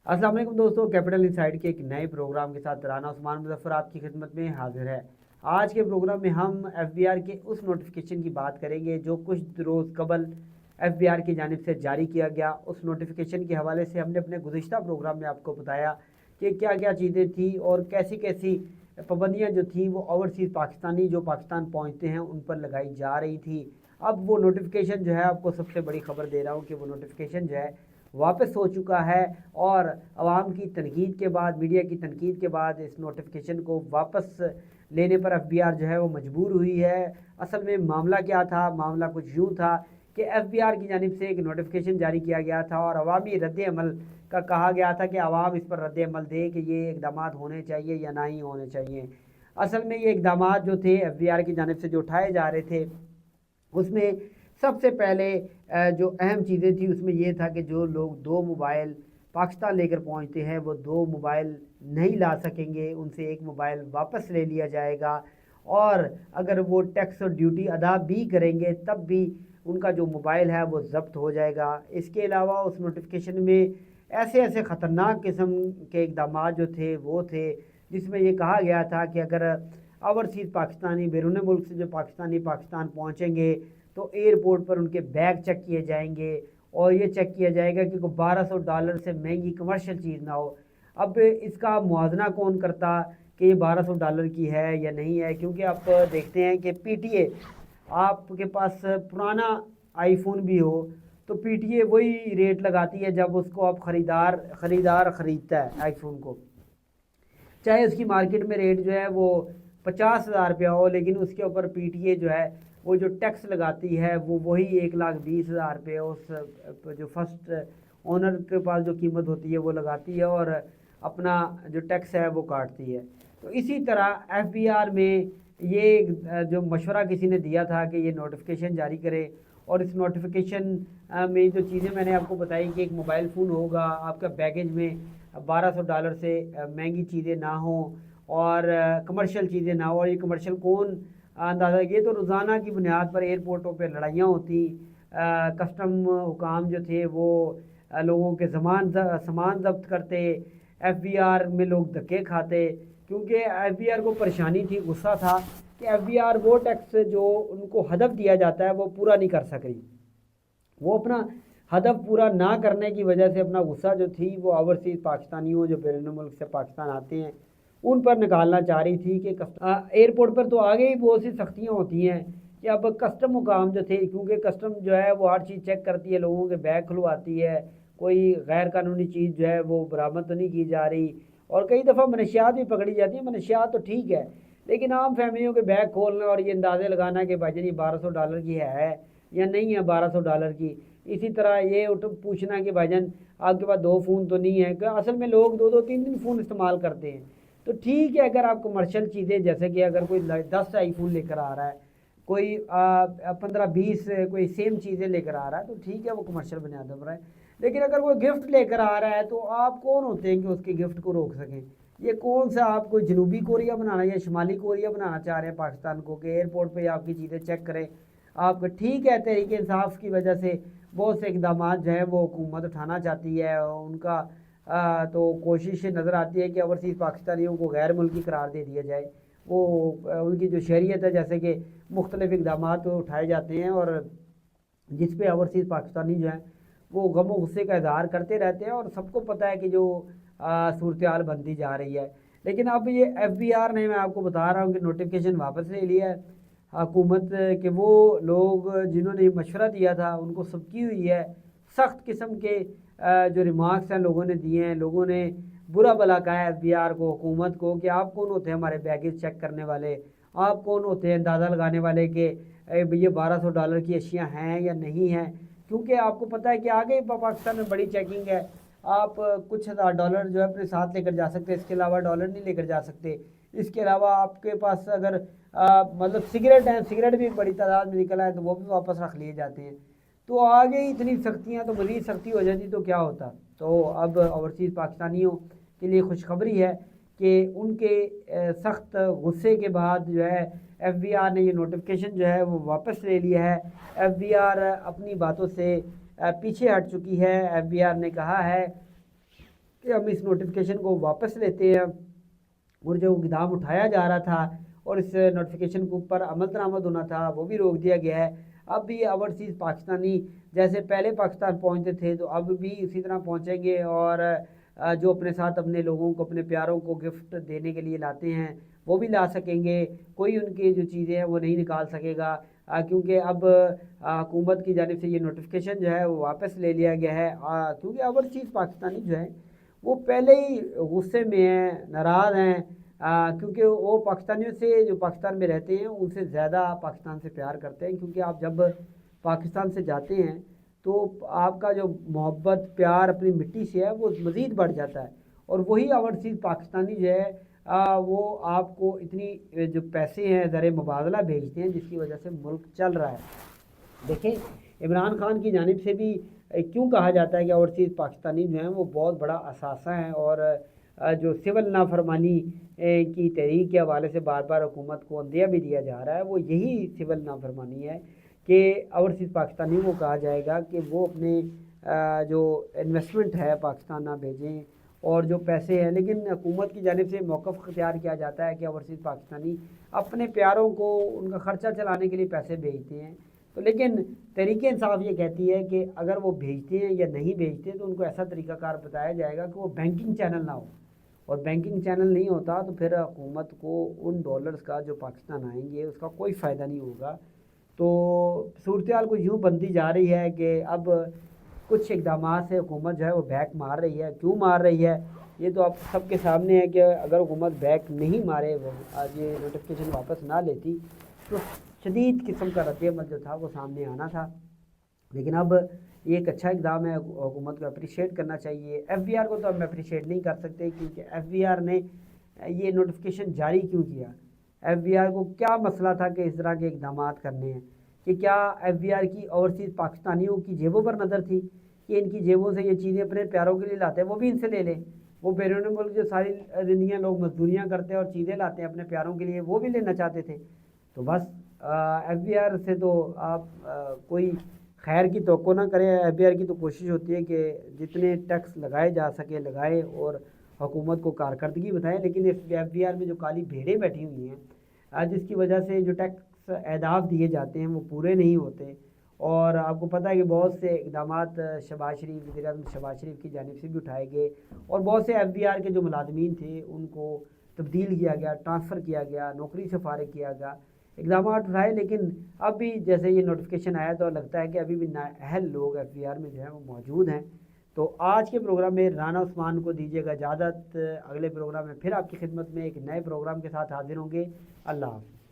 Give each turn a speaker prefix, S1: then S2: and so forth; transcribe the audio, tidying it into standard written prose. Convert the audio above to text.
S1: अस्सलाम वालेकुम दोस्तों, कैपिटल इनसाइड के एक नए प्रोग्राम के साथ राना उस्मान मुजफ्फर आपकी खिदमत में हाजिर है। आज के प्रोग्राम में हम एफबीआर के उस नोटिफिकेशन की बात करेंगे जो कुछ रोज़ कबल एफबीआर की जानिब से जारी किया गया। उस नोटिफिकेशन के हवाले से हमने अपने गुज़िश्ता प्रोग्राम में आपको बताया कि क्या क्या चीज़ें थी और कैसी कैसी पाबंदियाँ जो थी वो ओवरसीज़ पाकिस्तानी जो पाकिस्तान पहुँचते हैं उन पर लगाई जा रही थी। अब वो नोटिफिकेशन जो है, आपको सबसे बड़ी खबर दे रहा हूँ कि वो नोटिफिकेशन जो है वापस हो चुका है और आवाम की तनकीद के बाद, मीडिया की तनकीद के बाद इस नोटिफिकेशन को वापस लेने पर एफबीआर जो है वो मजबूर हुई है। असल में मामला क्या था? मामला कुछ यूँ था कि एफबीआर की जानिब से एक नोटिफिकेशन जारी किया गया था और अवामी रद्द अमल का कहा गया था कि आवाम इस पर रद्द अमल दे कि ये इकदाम होने चाहिए या ना ही होने चाहिए। असल में ये इकदाम जो थे एफबीआर की जानिब से जो उठाए जा रहे थे, उसमें सबसे पहले जो अहम चीज़ें थी उसमें ये था कि जो लोग 2 मोबाइल पाकिस्तान लेकर पहुंचते हैं वो 2 मोबाइल नहीं ला सकेंगे, उनसे एक मोबाइल वापस ले लिया जाएगा और अगर वो टैक्स और ड्यूटी अदा भी करेंगे तब भी उनका जो मोबाइल है वो ज़ब्त हो जाएगा। इसके अलावा उस नोटिफिकेशन में ऐसे ऐसे ख़तरनाक किस्म के इक़दाम जो थे वो थे, जिसमें ये कहा गया था कि अगर ओवरसीज़ पाकिस्तानी बैरून मुल्क से जो पाकिस्तानी पाकिस्तान पहुँचेंगे तो एयरपोर्ट पर उनके बैग चेक किए जाएंगे और ये चेक किया जाएगा कि कोई $1200 से महंगी कमर्शियल चीज़ ना हो। अब इसका मुआवजा कौन करता कि ये $1200 की है या नहीं है? क्योंकि आप देखते हैं कि पीटीए, आपके पास पुराना आईफोन भी हो तो पीटीए वही रेट लगाती है जब उसको आप ख़रीदार ख़रीदता है आईफोन को, चाहे उसकी मार्केट में रेट जो है वो 50,000 रुपया हो, लेकिन उसके ऊपर पीटीए जो है वो जो टैक्स लगाती है वो वही 1,20,000 रुपये उस जो फर्स्ट ओनर के पास जो कीमत होती है वो लगाती है और अपना जो टैक्स है वो काटती है। तो इसी तरह एफबीआर में ये जो मशवरा किसी ने दिया था कि ये नोटिफिकेशन जारी करे और इस नोटिफिकेशन में जो चीज़ें मैंने आपको बताई कि एक मोबाइल फ़ोन होगा, आपका बैगेज में $1200 से महंगी चीज़ें ना हों और कमर्शियल चीज़ें ना हो। और ये कमर्शियल कौन अंदाज़ा, ये तो रोज़ाना की बुनियाद पर एयरपोर्टों पे लड़ाइयाँ होती, कस्टम हुकाम जो थे वो लोगों के सामान जब्त करते, एफबीआर में लोग धक्के खाते, क्योंकि एफबीआर को परेशानी थी, गुस्सा था कि एफबीआर वो टैक्स जो उनको हदफ दिया जाता है वो पूरा नहीं कर सक रही। वो अपना हदफ पूरा ना करने की वजह से अपना गुस्सा जो थी वो ओवरसीज़ पाकिस्तानियों जो बैरून मुल्क से पाकिस्तान आते हैं उन पर निकालना चाह रही थी कि एयरपोर्ट पर तो आगे ही बहुत सी सख्तियाँ होती हैं कि अब कस्टम हुकाम जो थे, क्योंकि कस्टम जो है वो हर चीज़ चेक करती है, लोगों के बैग खुलवाती है, कोई गैर कानूनी चीज़ जो है वो बरामद तो नहीं की जा रही और कई दफ़ा मनशियात भी पकड़ी जाती है। मनशियात तो ठीक है, लेकिन आम फैमिलियों के बैग खोलना और ये अंदाज़े लगाना कि भाईजान ये $1200 की है या नहीं है $1200 की, इसी तरह ये पूछना कि भाईजान आपके पास 2 फ़ोन तो नहीं है, असल में लोग 2-2 3-3 फ़ोन इस्तेमाल करते हैं। तो ठीक है, अगर आप कमर्शियल चीज़ें जैसे कि अगर कोई 10 आईफोन लेकर आ रहा है, कोई 15-20 कोई सेम चीज़ें लेकर आ रहा है तो ठीक है, वो कमर्शियल बुनियादों पर है। लेकिन अगर कोई गिफ्ट लेकर आ रहा है तो आप कौन होते हैं कि उसके गिफ्ट को रोक सकें? ये कौन सा, आप कोई जनूबी कोरिया बनाना या शुमाली कोरिया बनाना चाह रहे हैं पाकिस्तान को कि एयरपोर्ट पर आपकी चीज़ें चेक करें? आप ठीक है, तहरीक इंसाफ की वजह से बहुत से इकदाम जो है वो हुकूमत उठाना चाहती है, उनका तो कोशिश नज़र आती है कि ओवरसीज़ पाकिस्तानियों को गैर मुल्की करार दे दिया जाए। वो उनकी जो शहरियत है, जैसे कि मुख्तलिफ़ इकदाम तो उठाए जाते हैं और जिस पे ओवरसीज़ पाकिस्तानी जो हैं वो गम और गुस्से का इज़हार करते रहते हैं और सबको पता है कि जो सूरत हाल बनती जा रही है। लेकिन अब ये एफबीआर ने, मैं आपको बता रहा हूँ कि नोटिफिकेशन वापस ले लिया है हुकूमत के। वो लोग जिन्होंने मशवरा दिया था उनको सबकी हुई है, सख्त किस्म के जो रिमार्क्स हैं लोगों ने दिए हैं, लोगों ने बुरा भला कहा है एफबीआर को, हुकूमत को कि आप कौन होते हैं हमारे बैगेज चेक करने वाले, आप कौन होते हैं अंदाज़ा लगाने वाले कि ये $1200 की अशियाँ हैं या नहीं हैं। क्योंकि आपको पता है कि आगे पाकिस्तान में बड़ी चेकिंग है, आप कुछ हज़ार डॉलर जो है अपने साथ लेकर जा सकते हैं, इसके अलावा डॉलर नहीं लेकर जा सकते। इसके अलावा आपके पास अगर मतलब सिगरेट हैं, सिगरेट भी एक बड़ी तादाद में निकला है तो वो भी वापस रख लिए जाते हैं। तो आगे इतनी सख्तियाँ, तो मज़ीद सख्ती हो जाती तो क्या होता। तो अब ओवरसीज़ पाकिस्तानियों के लिए खुशखबरी है कि उनके सख्त गुस्से के बाद जो है एफबीआर ने ये नोटिफिकेशन जो है वो वापस ले लिया है। एफबीआर अपनी बातों से पीछे हट चुकी है। एफबीआर ने कहा है कि हम इस नोटिफिकेशन को वापस लेते हैं और जो इक़दाम उठाया जा रहा था और इस नोटिफिकेशन के ऊपर अमल दरामद होना था वो भी रोक दिया गया है। अब भी ओवरसीज़ पाकिस्तानी जैसे पहले पाकिस्तान पहुंचते थे तो अब भी उसी तरह पहुंचेंगे और जो अपने साथ अपने लोगों को, अपने प्यारों को गिफ्ट देने के लिए लाते हैं वो भी ला सकेंगे। कोई उनकी जो चीज़ें हैं वो नहीं निकाल सकेगा, क्योंकि अब हुकूमत की जानिब से ये नोटिफिकेशन जो है वो वापस ले लिया गया है। क्योंकि ओवरसीज़ पाकिस्तानी जो है वो पहले ही गुस्से में हैं, नाराज़ हैं, क्योंकि वो पाकिस्तानियों से, जो पाकिस्तान में रहते हैं उनसे ज़्यादा पाकिस्तान से प्यार करते हैं। क्योंकि आप जब पाकिस्तान से जाते हैं तो आपका जो मोहब्बत प्यार अपनी मिट्टी से है वो मज़ीद बढ़ जाता है। और वही ओवरसीज़ पाकिस्तानी जो है वो आपको इतनी जो पैसे हैं ज़र मुबादला भेजते हैं जिसकी वजह से मुल्क चल रहा है। देखें, इमरान खान की जानिब से भी क्यों कहा जाता है कि ओवरसीज़ पाकिस्तानी जो हैं वो बहुत बड़ा असासा हैं और जो सिविल नाफरमानी की तहरीक के हवाले से बार बार हुकूमत को अंदिया भी दिया जा रहा है, वो यही सिविल नाफरमानी है कि ओवरसीज़ पाकिस्तानी को कहा जाएगा कि वो अपने जो इन्वेस्टमेंट है पाकिस्तान ना भेजें और जो पैसे हैं। लेकिन हुकूमत की जानिब से मौक़िफ़ इख्तियार किया जाता है कि ओवरसीज़ पाकिस्तानी अपने प्यारों को उनका ख़र्चा चलाने के लिए पैसे भेजते हैं। तो लेकिन तहरीक इंसाफ ये कहती है कि अगर वो भेजते हैं या नहीं भेजते तो उनको ऐसा तरीक़ाकार बताया जाएगा कि वो बैंकिंग चैनल ना हो, और बैंकिंग चैनल नहीं होता तो फिर हुकूमत को उन डॉलर्स का जो पाकिस्तान आएंगे उसका कोई फ़ायदा नहीं होगा। तो सूरत हाल को यूँ बनती जा रही है कि अब कुछ इकदाम से हुकूमत जो है वो बैक मार रही है। क्यों मार रही है ये तो आप सबके सामने है कि अगर हुकूमत बैक नहीं मारे, वो आज ये नोटिफिकेशन वापस ना लेती तो शदीद किस्म का रद्द-ए-अमल जो था वो सामने आना था। लेकिन अब ये एक अच्छा इक़दाम है, हुकूमत को अप्रिशिएट करना चाहिए। एफबीआर को तो हम अप्रिशिएट नहीं कर सकते क्योंकि एफबीआर ने ये नोटिफिकेशन जारी क्यों किया। एफबीआर को क्या मसला था कि इस तरह के इक़दाम करने हैं? कि क्या एफबीआर की ओवरसीज़ पाकिस्तानियों की जेबों पर नज़र थी कि इनकी जेबों से ये चीज़ें अपने प्यारों के लिए लाते हैं वो भी इनसे ले लें? वो बैरून मुल्क जो सारी ज़िंदगियाँ लोग मजदूरियाँ करते हैं और चीज़ें लाते हैं अपने प्यारों के लिए, वो भी लेना चाहते थे। तो बस एफबीआर से तो आप कोई खैर की तवक्को ना करें। एफबीआर की तो कोशिश होती है कि जितने टैक्स लगाए जा सके लगाए और हुकूमत को कारकर्दगी बताएं। लेकिन इस एफबीआर में जो काली भेड़ें बैठी हुई हैं जिसकी वजह से जो टैक्स अहदाफ दिए जाते हैं वो पूरे नहीं होते। और आपको पता है कि बहुत से इक़दाम शहबाज शरीफ, वज़ीर-ए-आज़म शहबाज शरीफ की जानिब से भी उठाए गए और बहुत से एफबीआर के जो मुलाज़मीन थे उनको तब्दील किया गया, ट्रांसफ़र किया गया, नौकरी से फ़ारिग किया गया, इक़दाम उठाए। लेकिन अब भी जैसे ये नोटिफिकेशन आया तो लगता है कि अभी भी नाअहल लोग एफबीआर में जो है वो मौजूद हैं। तो आज के प्रोग्राम में राना उस्मान को दीजिएगा इजाज़त। अगले प्रोग्राम में फिर आपकी खिदमत में एक नए प्रोग्राम के साथ हाजिर होंगे। अल्लाह हाफ़िज़।